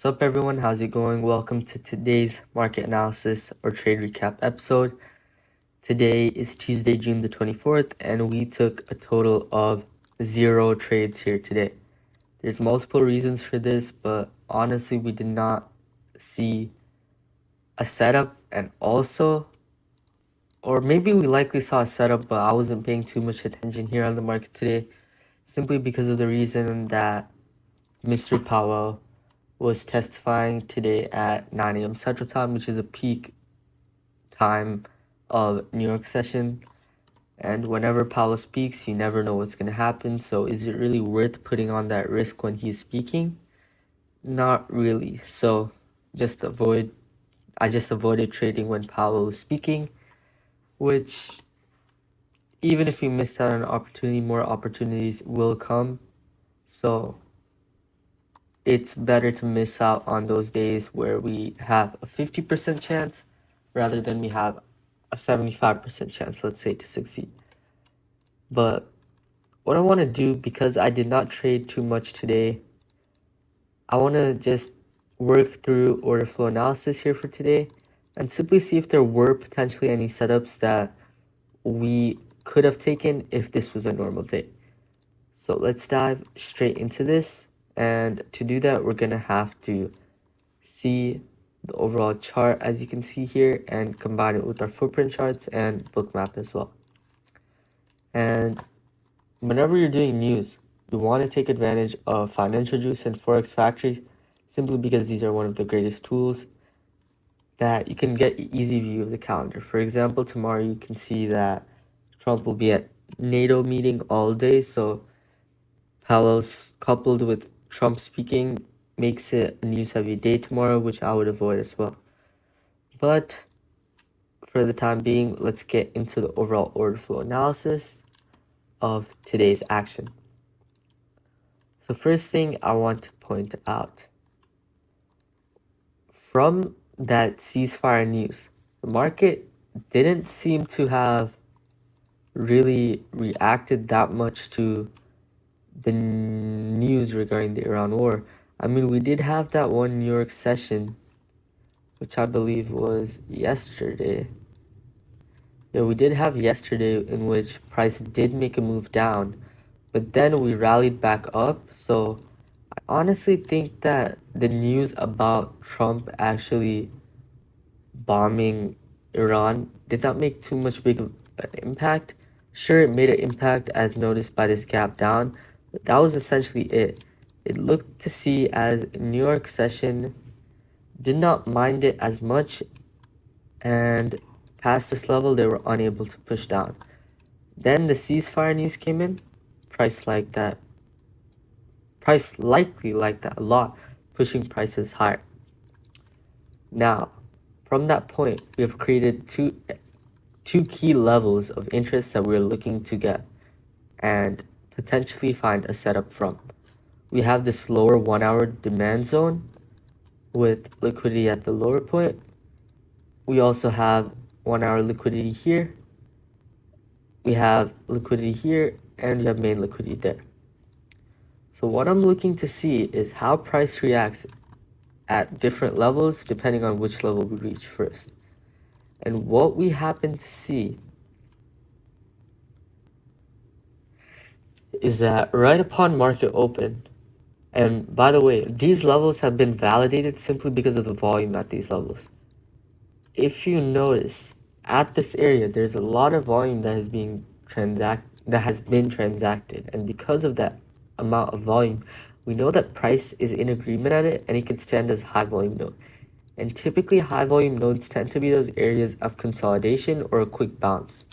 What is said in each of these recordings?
What's up, everyone? How's it going? Welcome to today's market analysis or trade recap episode. Today is Tuesday, June the 24th, and we took a total of 0 trades here today. There's multiple reasons for this, but honestly, we did not see a setup, and also, or maybe we likely saw a setup, but I wasn't paying too much attention here on the market today, simply because of the reason that Mr. Powell was testifying today at 9 a.m. Central Time, which is a peak time of New York session. And whenever Powell speaks, you never know what's going to happen. So is it really worth putting on that risk when he's speaking? Not really. So I just avoided trading when Powell was speaking, which even if you missed out on an opportunity, more opportunities will come. So it's better to miss out on those days where we have a 50% chance rather than we have a 75% chance, let's say, to succeed. But what I want to do, because I did not trade too much today, I want to just work through order flow analysis here for today and simply see if there were potentially any setups that we could have taken if this was a normal day. So let's dive straight into this. And to do that, we're going to have to see the overall chart, as you can see here, and combine it with our footprint charts and Bookmap as well. And whenever you're doing news, you want to take advantage of Financial Juice and Forex Factory, simply because these are one of the greatest tools that you can get an easy view of the calendar. For example, tomorrow you can see that Trump will be at NATO meeting all day, so Powell's coupled with Trump speaking makes it a news-heavy day tomorrow, which I would avoid as well. But for the time being, let's get into the overall order flow analysis of today's action. So first thing I want to point out, from that ceasefire news, the market didn't seem to have really reacted that much to the news regarding the Iran war. I mean, we did have that one New York session, which I believe was yesterday. Yeah, we did have yesterday, in which price did make a move down, but then we rallied back up. So I honestly think that the news about Trump actually bombing Iran did not make too much big of an impact. Sure, it made an impact as noticed by this gap down, but that was essentially it. It looked to see as New York session did not mind it as much, and past this level they were unable to push down. Then the ceasefire news came in, price likely liked that a lot, pushing prices higher. Now, from that point, we have created two key levels of interest that we're looking to get and potentially find a setup from. We have this lower 1-hour demand zone with liquidity at the lower point. We also have 1-hour liquidity here. We have liquidity here, and we have main liquidity there. So what I'm looking to see is how price reacts at different levels depending on which level we reach first. And what we happen to see is that right upon market open, and by the way, these levels have been validated simply because of the volume at these levels. If you notice, at this area, there's a lot of volume that has been transacted, and because of that amount of volume, we know that price is in agreement at it, and it can stand as high volume node. And typically, high volume nodes tend to be those areas of consolidation or a quick bounce,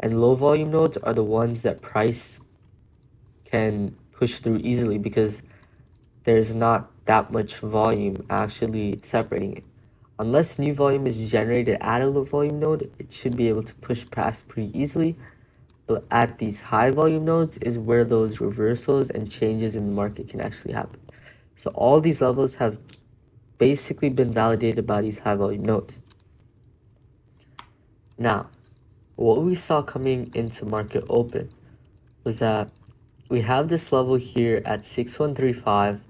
and low volume nodes are the ones that price can push through easily because there's not that much volume actually separating it. Unless new volume is generated at a low volume node, it should be able to push past pretty easily. But at these high volume nodes is where those reversals and changes in the market can actually happen. So all these levels have basically been validated by these high volume nodes. Now, what we saw coming into market open was that we have this level here at 6135,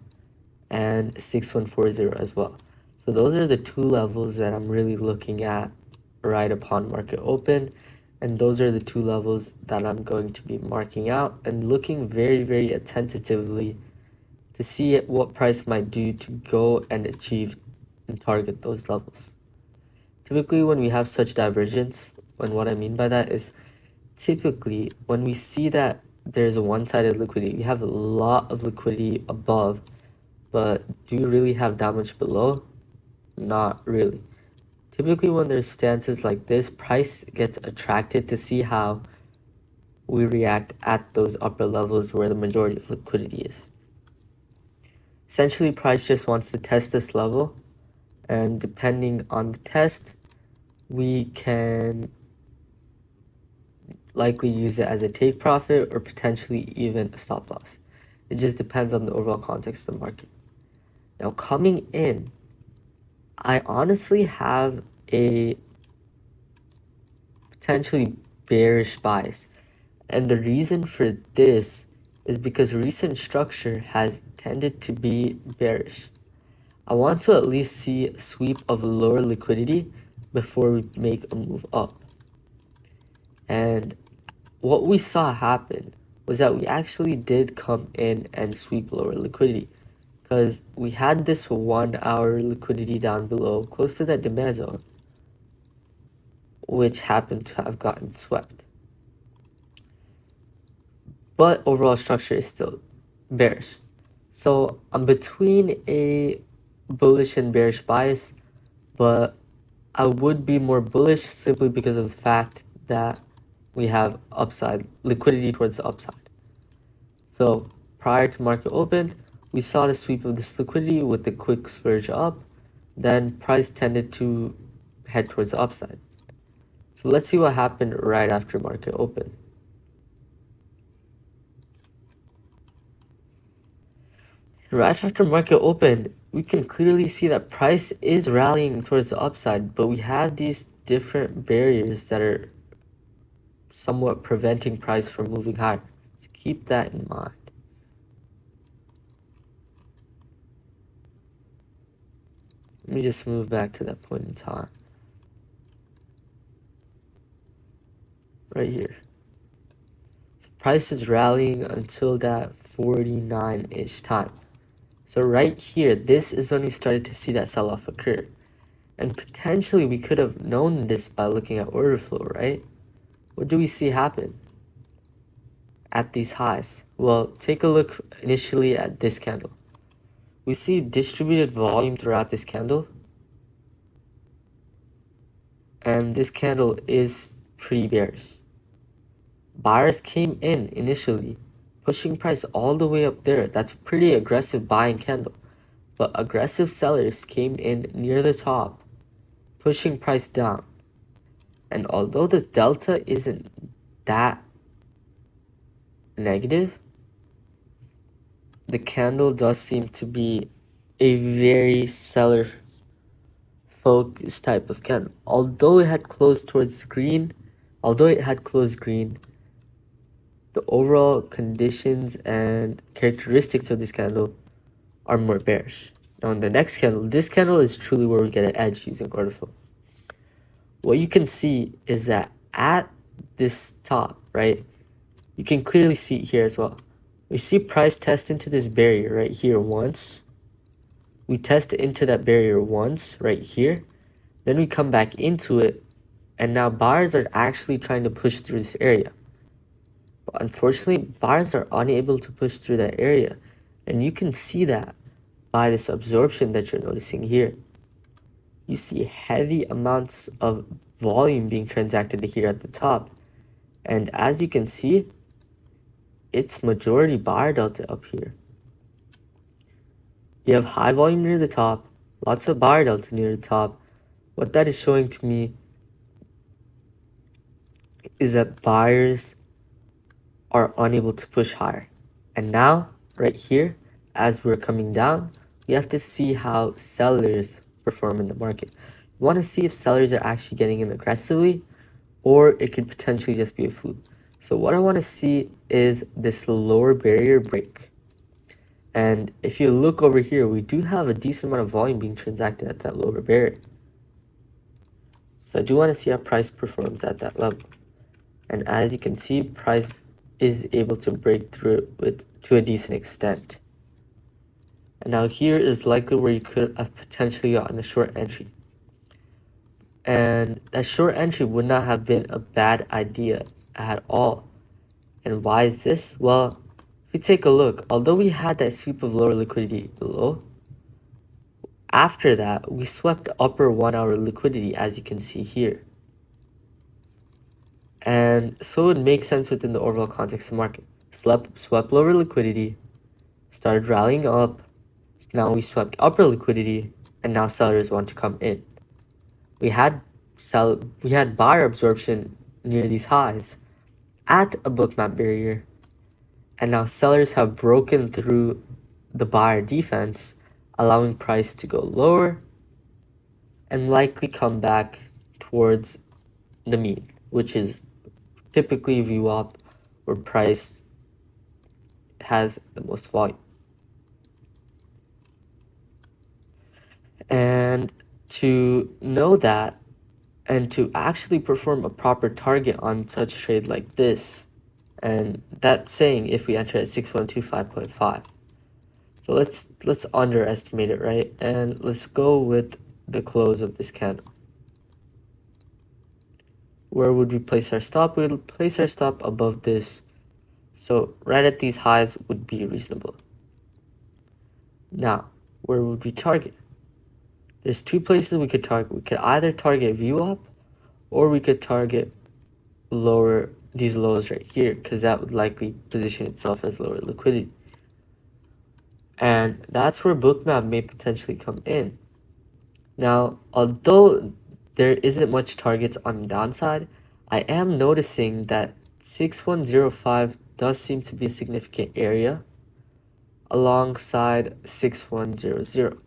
and 6140 as well. So those are the two levels that I'm really looking at right upon market open, and those are the two levels that I'm going to be marking out and looking very, very attentively to see what price might do to go and achieve and target those levels. Typically, when we have such divergence, and what I mean by that is typically when we see that there's a one-sided liquidity, we have a lot of liquidity above, but do you really have that much below? Not really. Typically, when there's stances like this, price gets attracted to see how we react at those upper levels where the majority of liquidity is. Essentially, price just wants to test this level, and depending on the test, we can likely use it as a take profit or potentially even a stop loss. It just depends on the overall context of the market. Now, coming in, I honestly have a potentially bearish bias. And the reason for this is because recent structure has tended to be bearish. I want to at least see a sweep of lower liquidity before we make a move up. And what we saw happen was that we actually did come in and sweep lower liquidity, because we had this 1 hour liquidity down below close to that demand zone, which happened to have gotten swept. But overall structure is still bearish. So I'm between a bullish and bearish bias, but I would be more bullish simply because of the fact that we have upside liquidity towards the upside. So prior to market open, we saw the sweep of this liquidity with the quick splurge up. Then price tended to head towards the upside. So let's see what happened right after market open. Right after market open, we can clearly see that price is rallying towards the upside, but we have these different barriers that are somewhat preventing price from moving higher. So keep that in mind. Let me just move back to that point in time. Right here. So price is rallying until that 49-ish time. So right here, this is when we started to see that sell-off occur. And potentially we could have known this by looking at order flow, right? What do we see happen at these highs? Well, take a look initially at this candle. We see distributed volume throughout this candle. And this candle is pretty bearish. Buyers came in initially, pushing price all the way up there. That's a pretty aggressive buying candle. But aggressive sellers came in near the top, pushing price down. And although the delta isn't that negative, the candle does seem to be a very seller focused type of candle. Although it had closed green, the overall conditions and characteristics of this candle are more bearish. Now in the next candle, this candle is truly where we get an edge using Orderflow. What you can see is that at this top, right, you can clearly see it here as well. We see price test into this barrier right here once. We test into that barrier once right here. Then we come back into it. And now buyers are actually trying to push through this area. But unfortunately, buyers are unable to push through that area. And you can see that by this absorption that you're noticing here. You see heavy amounts of volume being transacted here at the top. And as you can see, it's majority buyer delta up here. You have high volume near the top, lots of buyer delta near the top. What that is showing to me is that buyers are unable to push higher. And now, right here, as we're coming down, we have to see how sellers perform in the market. We want to see if sellers are actually getting in aggressively, or it could potentially just be a fluke. So what I want to see is this lower barrier break. And if you look over here, we do have a decent amount of volume being transacted at that lower barrier. So I do want to see how price performs at that level. And as you can see, price is able to break through it to a decent extent. And now here is likely where you could have potentially gotten a short entry. And that short entry would not have been a bad idea at all. And why is this? Well, if we take a look, although we had that sweep of lower liquidity below, after that, we swept upper 1 hour liquidity, as you can see here. And so it would make sense within the overall context of the market. Swept lower liquidity, started rallying up. Now we swept upper liquidity, and now sellers want to come in. We had buyer absorption near these highs at a bookmap barrier, and now sellers have broken through the buyer defense, allowing price to go lower and likely come back towards the mean, which is typically VWAP, where price has the most volume. And to know that, and to actually perform a proper target on such trade like this, and that's saying if we enter at 6125.5. So let's underestimate it, right? And let's go with the close of this candle. Where would we place our stop? We would place our stop above this. So right at these highs would be reasonable. Now, where would we target? There's two places we could target. We could either target VWAP, or we could target lower these lows right here, because that would likely position itself as lower liquidity. And that's where Bookmap may potentially come in. Now, although there isn't much targets on the downside, I am noticing that 6105 does seem to be a significant area alongside 6100.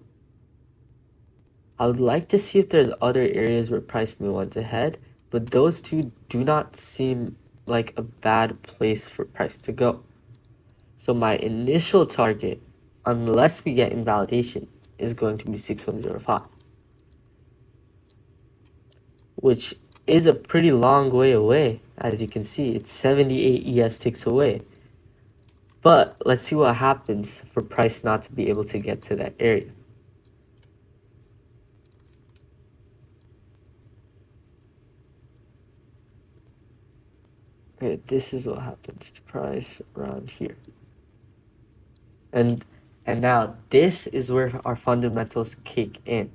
I would like to see if there's other areas where price may want to head, but those two do not seem like a bad place for price to go. So my initial target, unless we get invalidation, is going to be 6105, which is a pretty long way away. As you can see, it's 78 ES ticks away. But let's see what happens for price not to be able to get to that area. Okay, this is what happens to price around here. And now this is where our fundamentals kick in.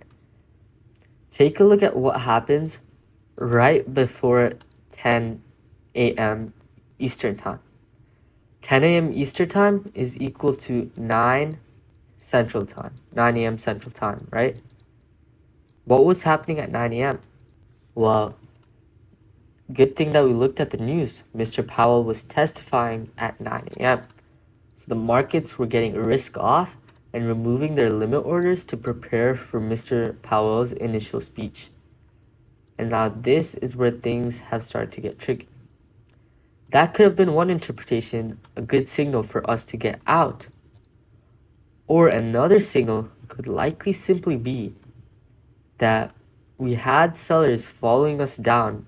Take a look at what happens right before 10 a.m. Eastern time. 10 a.m. Eastern time is equal to 9 Central time, 9 a.m. Central time, right? What was happening at 9 a.m.? Well, good thing that we looked at the news. Mr. Powell was testifying at 9 a.m. So the markets were getting risk off and removing their limit orders to prepare for Mr. Powell's initial speech. And now this is where things have started to get tricky. That could have been one interpretation, a good signal for us to get out. Or another signal could likely simply be that we had sellers following us down,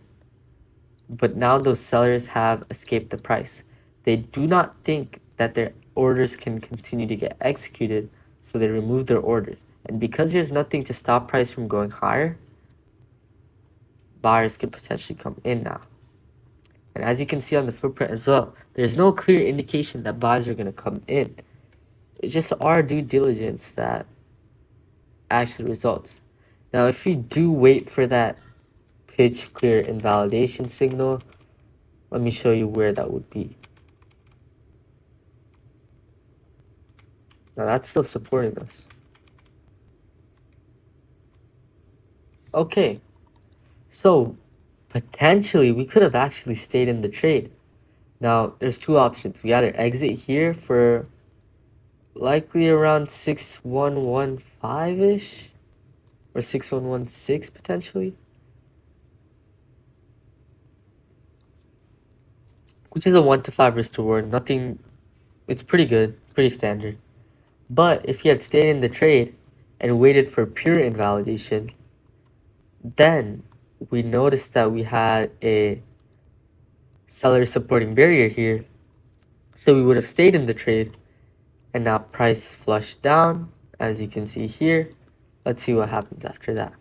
but now those sellers have escaped the price. They do not think that their orders can continue to get executed, so they remove their orders. And because there's nothing to stop price from going higher, buyers could potentially come in now. And as you can see on the footprint as well, there's no clear indication that buyers are going to come in. It's just our due diligence that actually results. Now, if we do wait for that pitch clear invalidation signal, let me show you where that would be. Now, that's still supporting us. Okay, so potentially we could have actually stayed in the trade. Now, there's two options. We either exit here for likely around 6115-ish or 6116 potentially, which is a 1 to 5 risk to reward. Nothing, it's pretty good, pretty standard. But if you had stayed in the trade and waited for pure invalidation, then we noticed that we had a seller supporting barrier here. So we would have stayed in the trade, and now price flushed down, as you can see here. Let's see what happens after that.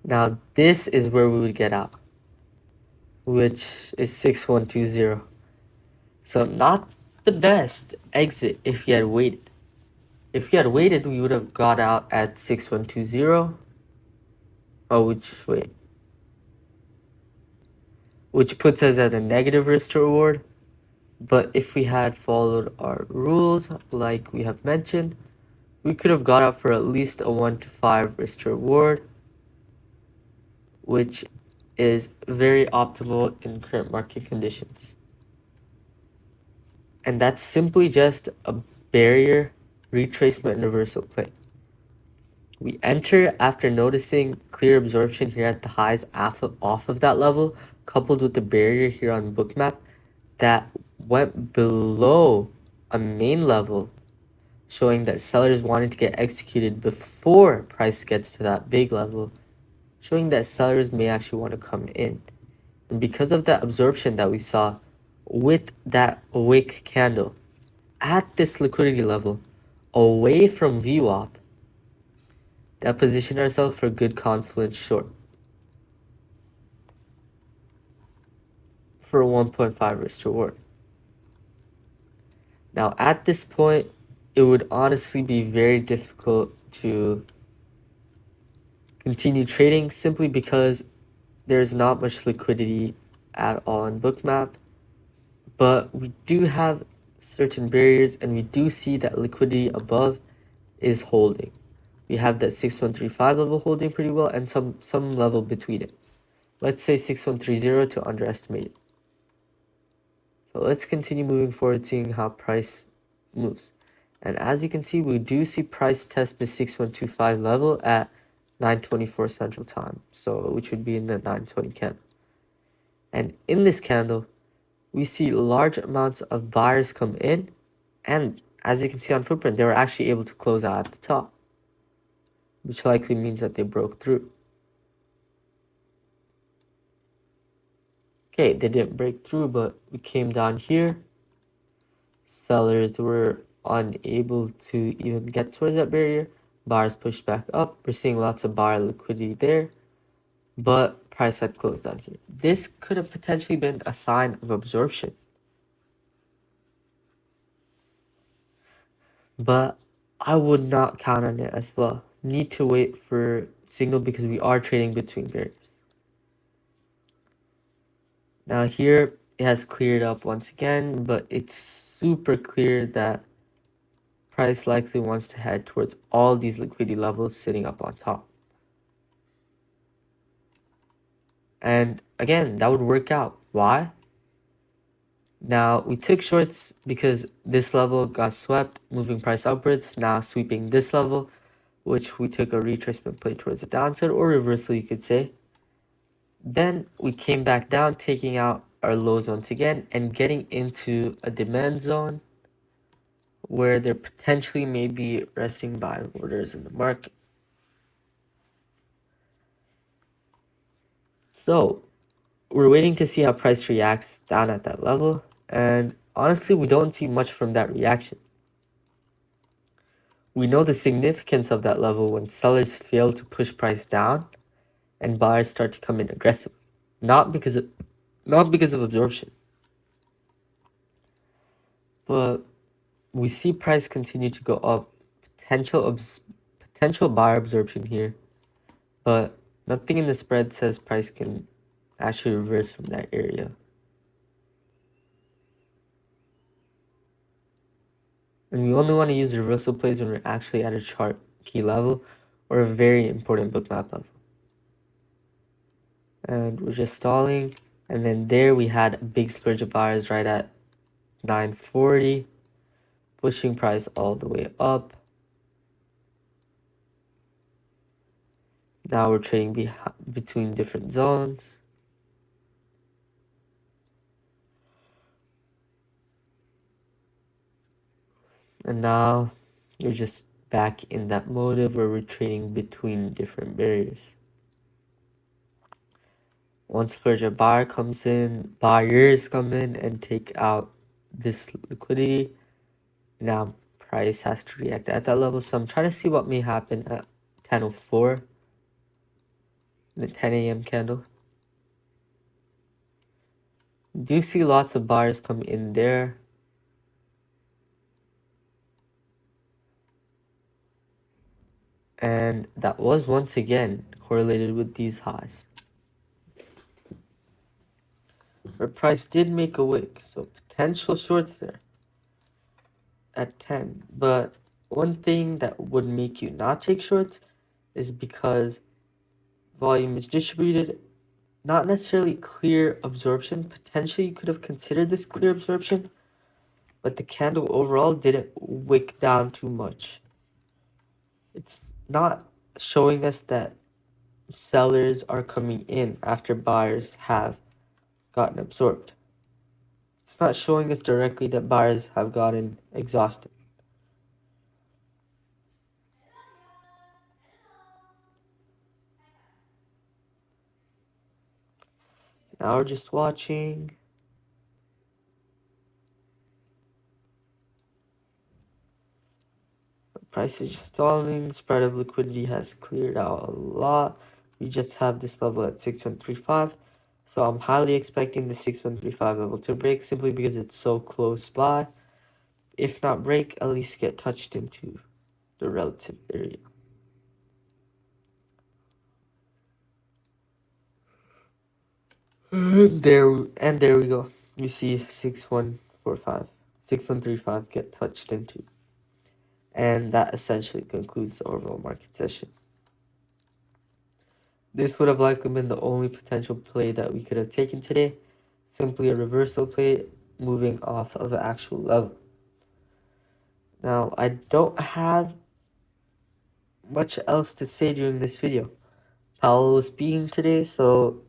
Now this is where we would get out, which is 6120. So not the best exit if you had waited. If you had waited, we would have got out at 6120. Oh, which puts us at a negative risk to reward. But if we had followed our rules, like we have mentioned, we could have got out for at least a 1 to 5 risk to reward, which is very optimal in current market conditions. And that's simply just a barrier retracement and reversal play. We enter after noticing clear absorption here at the highs off of that level, coupled with the barrier here on Bookmap that went below a main level, showing that sellers wanted to get executed before price gets to that big level, showing that sellers may actually want to come in. And because of that absorption that we saw with that wick candle at this liquidity level, away from VWAP, that positioned ourselves for good confluence short for a 1.5 risk to reward. Now at this point, it would honestly be very difficult to continue trading simply because there's not much liquidity at all in Bookmap, but we do have certain barriers and we do see that liquidity above is holding. We have that 6135 level holding pretty well and some level between it. Let's say 6130 to underestimate it. So let's continue moving forward, seeing how price moves. And as you can see, we do see price test the 6125 level at 9:24 Central Time, so which would be in the 920 candle. And in this candle, we see large amounts of buyers come in, and as you can see on Footprint, they were actually able to close out at the top, which likely means that they broke through. Okay, they didn't break through, but we came down here. Sellers were unable to even get towards that barrier. Buyers pushed back up. We're seeing lots of buyer liquidity there, but price had closed down here. This could have potentially been a sign of absorption, but I would not count on it as well. Need to wait for signal because we are trading between barriers. Now here it has cleared up once again, but it's super clear that price likely wants to head towards all these liquidity levels sitting up on top. And again, that would work out. Why? Now we took shorts because this level got swept, moving price upwards, now sweeping this level, which we took a retracement play towards the downside or reversal, you could say. Then we came back down, taking out our lows once again and getting into a demand zone where there potentially may be resting buying orders in the market. So we're waiting to see how price reacts down at that level. And honestly, we don't see much from that reaction. We know the significance of that level when sellers fail to push price down and buyers start to come in aggressively, not because of absorption. But we see price continue to go up, potential buyer absorption here, but nothing in the spread says price can actually reverse from that area. And we only want to use reversal plays when we're actually at a chart key level or a very important Bookmap level. And we're just stalling. And then there we had a big splurge of buyers right at 940, pushing price all the way up. Now we're trading between different zones. And now you're just back in that motive where we're trading between different barriers. Once a buyers come in and take out this liquidity. Now price has to react at that level. So I'm trying to see what may happen at 10:04, the 10 a.m. candle. Do see lots of buyers come in there. And that was once again correlated with these highs. Our price did make a wick, so potential shorts there at 10. But one thing that would make you not take shorts is because volume is distributed, not necessarily clear absorption. Potentially you could have considered this clear absorption, but the candle overall didn't wick down too much. It's not showing us that sellers are coming in after buyers have gotten absorbed. It's not showing us directly that buyers have gotten exhausted. Now we're just watching. The price is just stalling. Spread of liquidity has cleared out a lot. We just have this level at 6135. So I'm highly expecting the 6135 level to break simply because it's so close by. If not break, at least get touched into the relative area. There we go. You see 6145, 6135 get touched into. And that essentially concludes the overall market session. This would have likely been the only potential play that we could have taken today. Simply a reversal play moving off of an actual level. Now, I don't have much else to say during this video. Powell was speaking today, so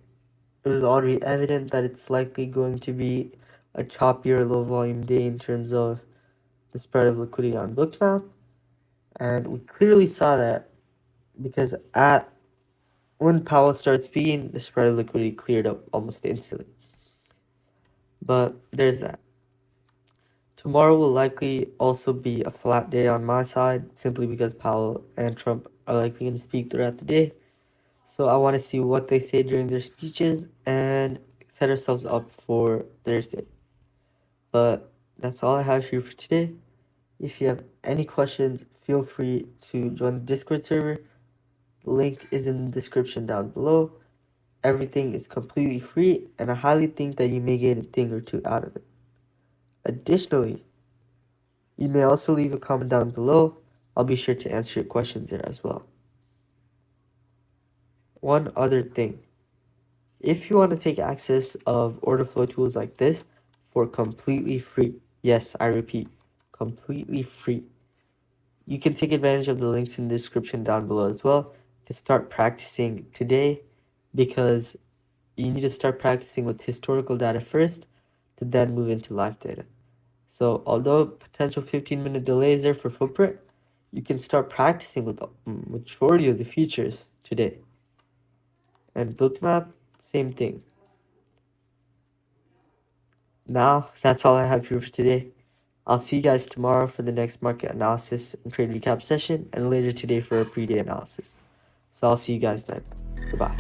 it was already evident that it's likely going to be a choppier low volume day in terms of the spread of liquidity on Bookmap. And we clearly saw that because when Powell started speaking, the spread of liquidity cleared up almost instantly. But there's that. Tomorrow will likely also be a flat day on my side, simply because Powell and Trump are likely going to speak throughout the day. So I want to see what they say during their speeches and set ourselves up for Thursday. But that's all I have here for today. If you have any questions, feel free to join the Discord server. The link is in the description down below. Everything is completely free, and I highly think that you may get a thing or two out of it. Additionally, you may also leave a comment down below. I'll be sure to answer your questions there as well. One other thing. If you want to take access of order flow tools like this for completely free, yes, I repeat, completely free, you can take advantage of the links in the description down below as well to start practicing today, because you need to start practicing with historical data first to then move into live data. So although potential 15-minute delays there for footprint, you can start practicing with the majority of the features today. And Bookmap, same thing. Now, that's all I have here for today. I'll see you guys tomorrow for the next market analysis and trade recap session, and later today for a pre-day analysis. So I'll see you guys then. Goodbye.